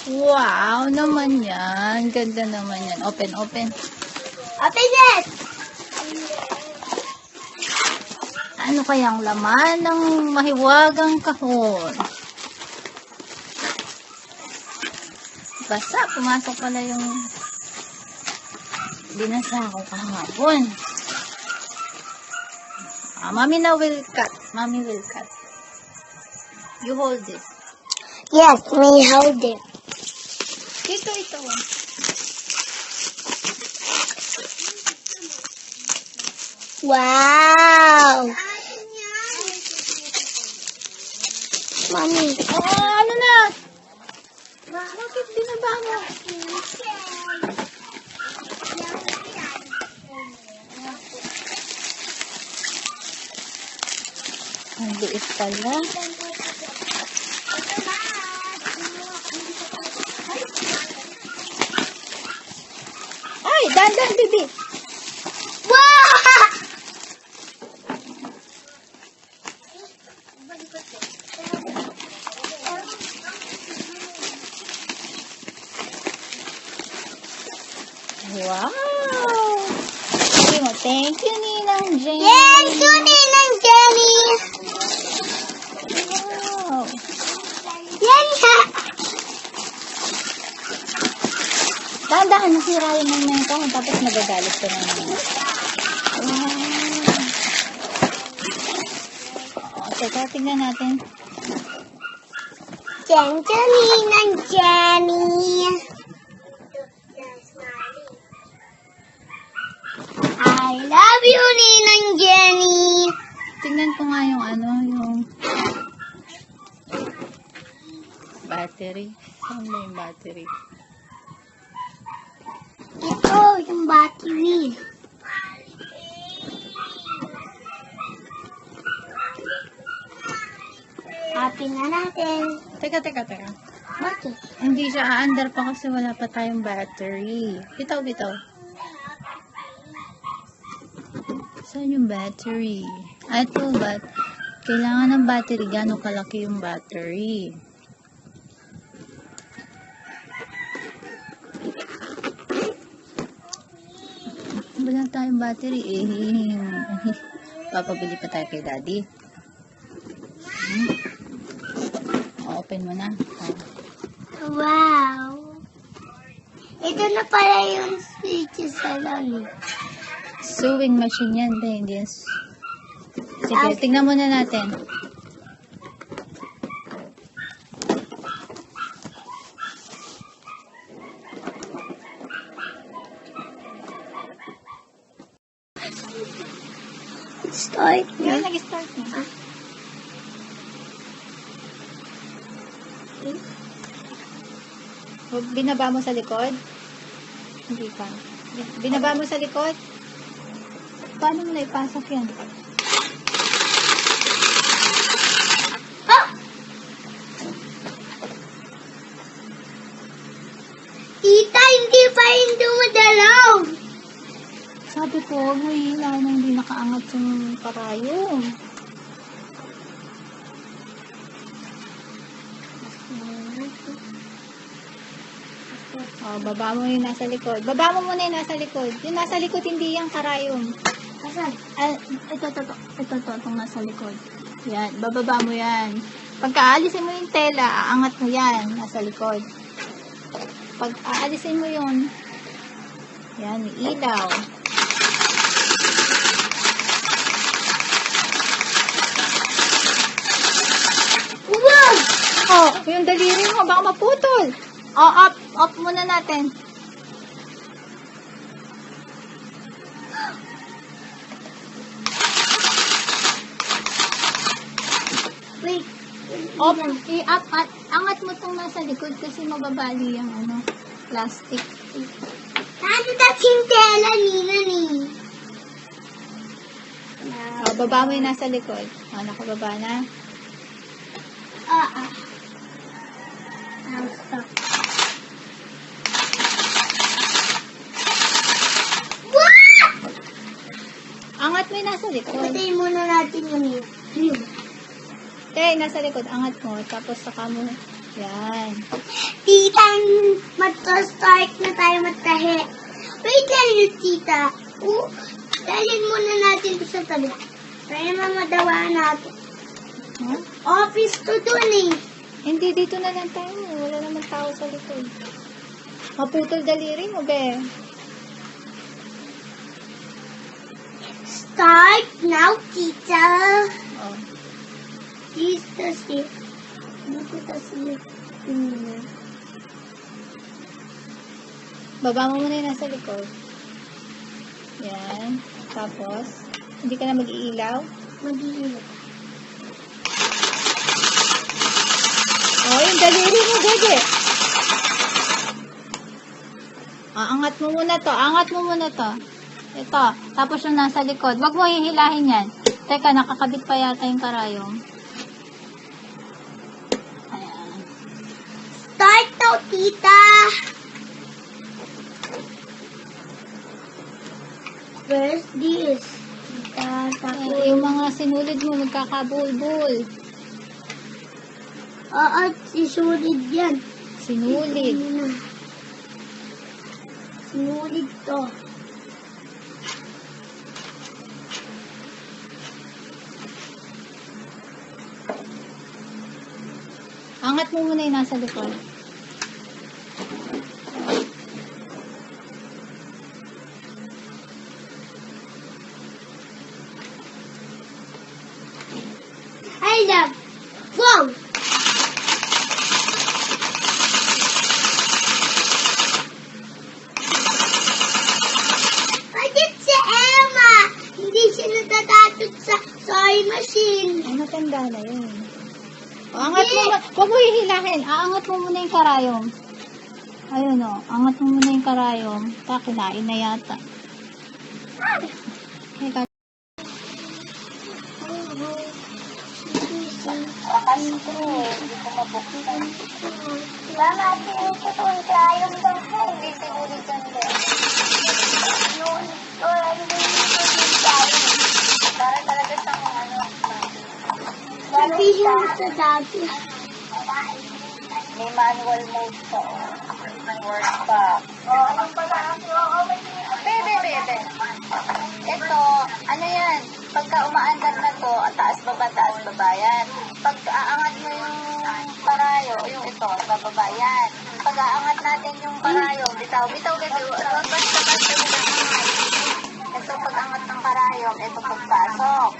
Wow naman yan. Ganda naman yan. Open, open. Open it! Ano kayang laman ng mahiwagang kahon? Basta, pumasok pala yung binasa ko kahapon. Mommy na will cut. Mommy will cut. You hold this. Yes, we hold it. Ito. Wow! Mommy. Oh, ano na? Bakit binaba mo? Ang liit pala. Ay, dandan, bibi. Wow! Wow! Sabi mo, thank you, Ninang Jenny. Yes, kunin ng Jenny! Wow! Yan siya! Dahan-dahan, nasira yung momento, tapos nagagalit ka na naman. Wow! Teka, tingnan natin. Thank you, Ninang Jenny! I love you, Ninang Jenny! Tingnan ko nga yung yung battery. Saan ba yung battery? Ito, yung battery. Happy na natin. Teka. Bakit? Hindi siya aandar pa kasi wala pa tayong battery. Bitaw. Saan yung battery? Ito, kailangan ng battery. Gano'ng kalaki yung battery? Wala tayong battery eh. Papabili pa tayo kay daddy. Open mo na. Wow! Ito na pala yung switch sa lang. Sewing machine yan. Hindi yan. Sige, tingnan muna natin. Start na. Nag-start na. Binaba mo sa likod? Hindi pa. Binaba mo sa likod? Paano mo naipasok yan? Ah! Tita, hindi pa yung dumadalaw. Sabi ko, huwag mo hila nang hindi nakaangat yung karayom. Baba mo yung nasa likod. Baba mo muna yung nasa likod. Yung nasa likod, hindi yung karayom. Asan? Ito, itong nasa likod. Yan, bababa mo yan. Pagka aalisin mo yung tela, aangat mo yan, nasa likod. Pag aalisin mo yun, yan, may ilaw. Wow! Oh, yung daliri mo, baka maputol. Oh, off muna natin. Wait. Off, i-up, angat mo tong nasa likod kasi mababali yung plastic. Ano dating tela, Nina ni? Oh, baba mo yung nasa likod. Oh, nakababa na. Now stop. What? Angat mo yung nasa likod. Patayin muna natin yung view. Nasa likod, angat mo. Tapos saka mo Yan. Tita, mag-start na tayo magtahi. Wait lang yun, tita. Dalhin muna natin ito sa tabi. Para mamadawaan natin. Huh? Office to dun eh. Hindi, dito na lang tayo. Wala naman tao sa likod. Maputol daliri mo, be. Start now, tita. Oh. Dito si. Dito si. Baba mo muna yung nasa likod. Yan. Tapos, hindi ka na mag-iilaw. Mag-iinit. Oh, yung daliri mo, Gege. Angat mo muna to. Angat mo muna to. Ito. Tapos yung nasa likod. Huwag mo hihilahin yan. Teka, nakakabit pa yata yung karayong. Ayan. Start now, tita. Where's this? Tita, tapos. Yung mga sinulid mo, magkakabulbul. Oo, isulid yan. Sinulid. Sinulid to. Angat mo muna yung nasa likod. I love. Wow! Bakit si Emma? Hindi siya natatatod sa sewing machine. Ay, matanda na yun. O, angat mo, huwag mo hihilahin. Aangat mo muna yung karayong. Ayun o, angat mo muna yung karayong. Kinain na yata. Teka. Mama, tinututun tayo daw po. Hindi siguro dyan din. Yun. Hindi tayo. Para talaga sa ano. Sabihin mo sa dati. May manual mode pa. May work pa. Oo, anong pala? Bebe. Ito, ano yan? Pagka umaandar na to, taas baba yan. Pag aangat mo yung parayo, yung ito, bababa yan. Pag aangat natin yung parayo, bitaw, bebe. Basta. Ito, pag angat ng parayo, ito pagpasok.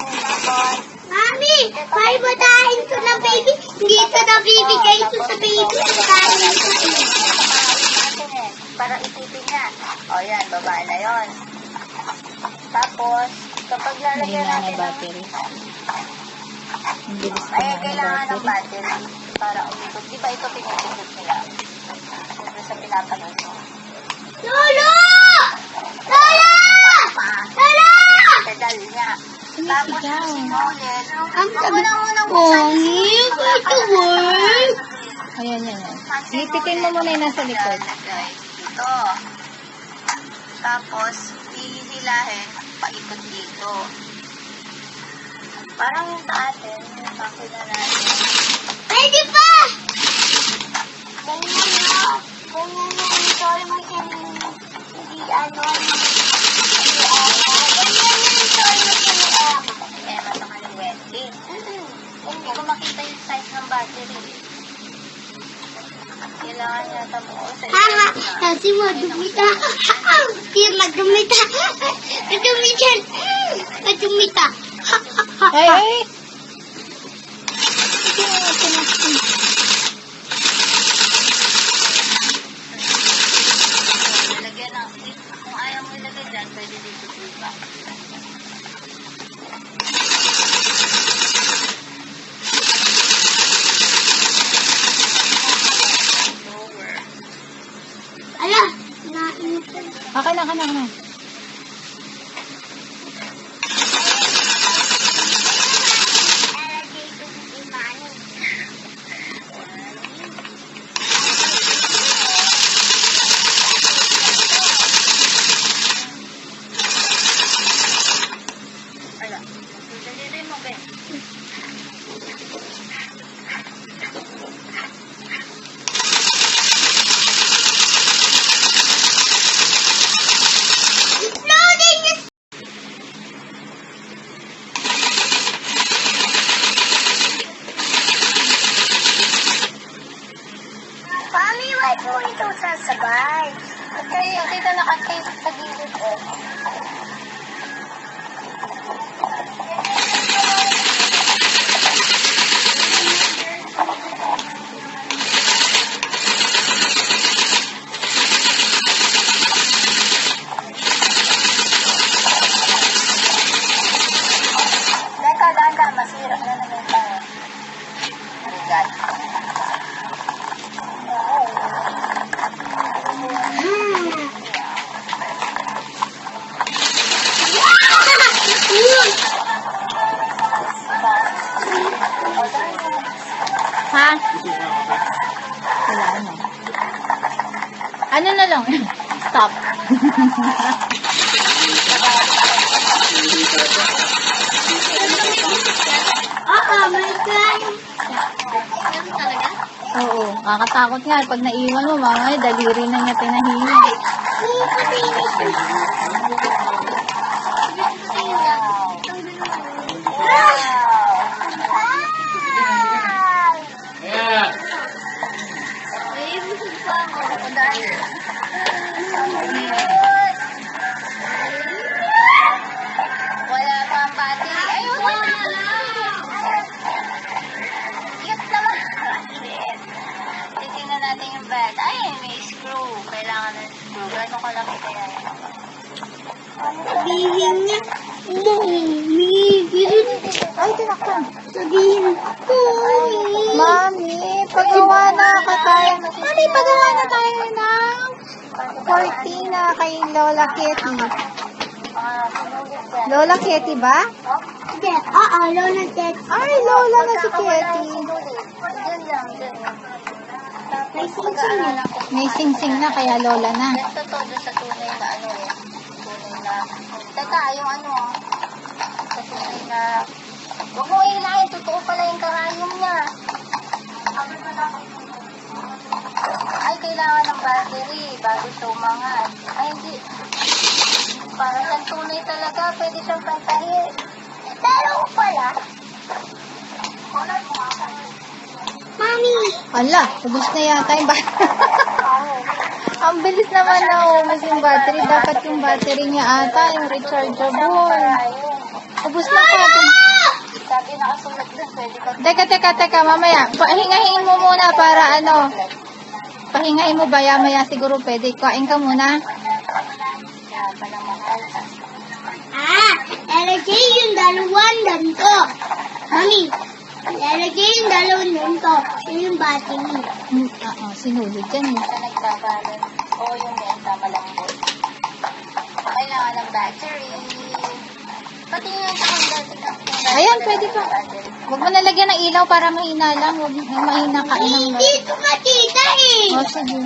Tapos, Mami, may batahin ko na baby. Hindi ko na bibigay ito sa baby. Batahin ko para isipin niya. O yan, baba na yon. Tapos, kapag lalagyan Mahina natin na battery. Ang bilis pa ay, nga ng kailangan ng battery. battery para umikot. Di ba ito pinipindot nila? Ito sa pinapanood mo. Lolo! Pedal niya. Tapos yung sinulid. Ang sabi ko, ito work. Ayan. Ipitin mo muna yung nasa likod. Ito. Tapos, hihilahin, paikot dito. Parang yung sa atin, yung sakit na natin. Pwede pa! Ganyan mo. Sorry mo siya hindi ano. Hindi ko makita yung size ng battery. Kailangan niya tabuo sa Haha, kasi madumita. Hindi madumita. Madumita. Madumita. Ay! Lalagyan ng, kung ayaw mo ilagay dyan, pwede dito diba? Lower. Ala, nainitan. Akin na. Dito si Imani. Ala, daliri mo, Ben. Mami, why mo ito sasabay? Okay, dito nakatape sa gilid eh. Teka, dahan-dahan, masira na naman tayo. Oh my God. Ha? Wala na. Ano na lang? Stop. Oo, may gan. Yan talaga? Oo, kakatakot nga. Pag naiwan mo, mamaya, daliri na niya tinahilig. Wala pang battery. Ayun! Cute naman. Titignan natin yung bat. Ay, may screw. Kailangan ng screw. Gano'n kalaki kaya yun? Sabihin niya, Mami, Ay, tinakpan. sabihin ko, Mami, pagawa na ka tayo. Mami, pagawa na tayo ng cortina kay Lola Kitty. Sinugit yan. Lola Kitty ba? Hindi, oo, Lola Ted. Ay, Lola na si Kitty. Diyan lang, dyan. May Tapos singsing pag-aaralan ko. May sing-sing na kaya Lola na. Ganito to doon sa tunay na ano eh. Tunay na. Teka, yung ano ah. Sa tunay na. Huwag mo ilahin. Totoo pala yung karayom niya. Ay, kailangan ng battery bago ito umangat. Ay, hindi. Para siyang tunay talaga. Pwede siyang pantahin. Pero pala. Mami, Ala, ubus na yata yung battery. Ang bilis naman na ubus yung battery. Dapat yung battery niya ata, yung rechargeable. Ubus na pa. Sabi nakasulat doon. Pwede ka Teka, mamaya. Pahingahin mo muna para ano. Pahingahin mo baya-maya siguro pwede. Kain ka muna. Kaya pala mahal. lalagay yung dalawang ganito. Mami, lalagay yung dalawang ganito. Yun yung battery. Sinulid yan eh. Sa nagbabalot. O yung menta malambot. Kailangan ng battery. Pati yung dati ka. Ayan, pwede pa. Huwag mo nalagyan ng ilaw para mahina lang. Huwag mahina ka. Hindi ko makita eh. O, sige.